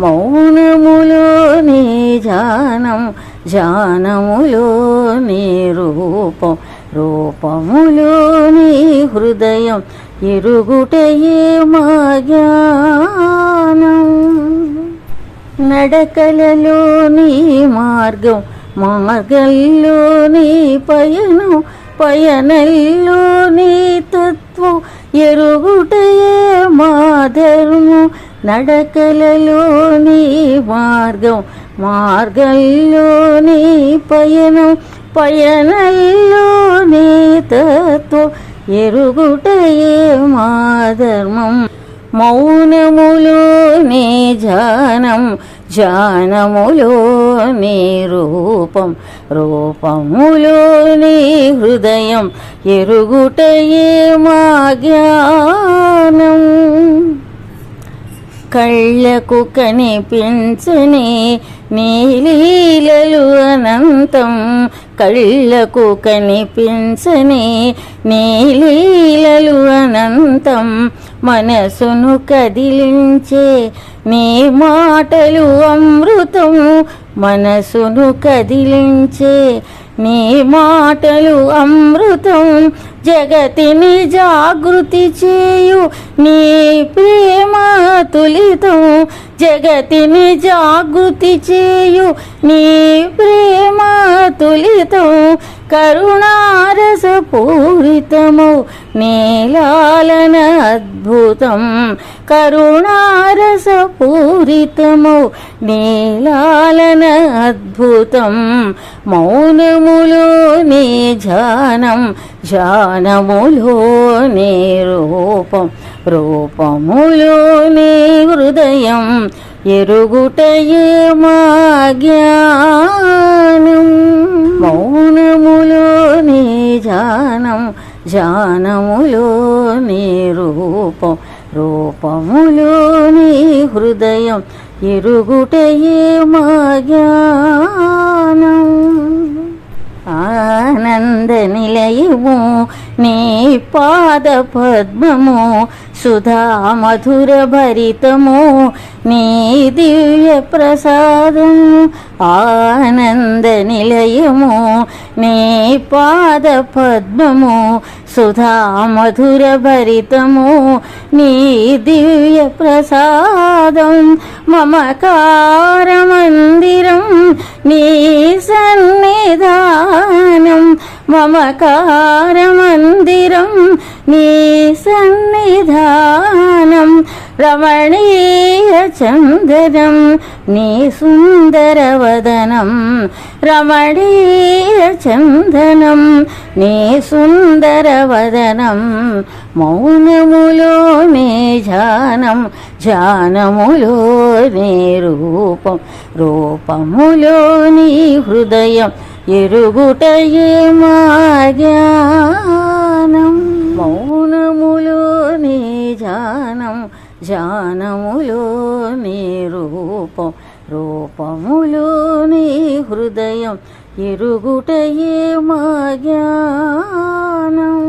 మౌనములోని ధ్యానం, ధ్యానములోని రూపం, రూపములోని హృదయం, ఎరుగుటయే మా జ్ఞానం. నడకలలోని మార్గం, మార్గంలోని పయనం, పయనంలోని తత్వం, ఎరుగుటయే మా ధర్మం. నడకలలోని మార్గం, మార్గంలోని పయనం, పయనంలోని తత్వం, ఎరుగుటయే మా ధర్మం. మౌనములోని ధ్యానం, ధ్యానములోని రూపం, రూపములోని హృదయం, ఎరుగుటయే మా జ్ఞానం. కళ్ళకు కనిపించని నీ లీలలు అనంతం, కళ్ళకు కనిపించని నీ లీలలు అనంతం. మనసును కదిలించే నీ మాటలు అమృతం, మనసును కదిలించే నీ మాటలు అమృతం. జగతిని జాగృతి చేయు నీ ప్రేమ తులితం, జగతిని జాగృతి చేయు నీ ప్రేమ తులితం. కరుణారస పూరితము నీలాలన అద్భుతం, కరుణారస పూరితము నీలాలన అద్భుతం. మౌనములోని ధ్యానం, ధ్యానములోని రూపం, రూపములోని హృదయం, ఎరుగుటయే మా జ్ఞానం. మౌనములోని ధ్యానం, ధ్యానములోని రూపం, రూపములోని హృదయం, ఎరుగుటయే మా జ్ఞానం. ఆనంద నిలయము నీ పాద పద్మము, సుధా మధుర భరితము నీ దివ్య ప్రసాదము. ఆనంద నిలయము నీ పాద పద్మము, సుధా మధుర భరితము నీ దివ్య ప్రసాదం. మమకార మందిరం నీ సన్నిధానం, మమకార మందిరం నీ సన్నిధానం. రమణీయ చందనం నీ సుందర వదనం, రమణీయ చందనం నీ సుందర వదనం. మౌనములోని ధ్యానం, ధ్యానములోని రూపం, రూపములోని హృదయం, ఎరుగుటయే మా జ్ఞానం. మౌనములోని ధ్యానం, ధ్యానములోని రూపం, రూపములోని హృదయం, ఎరుగుటయే మా జ్ఞానం.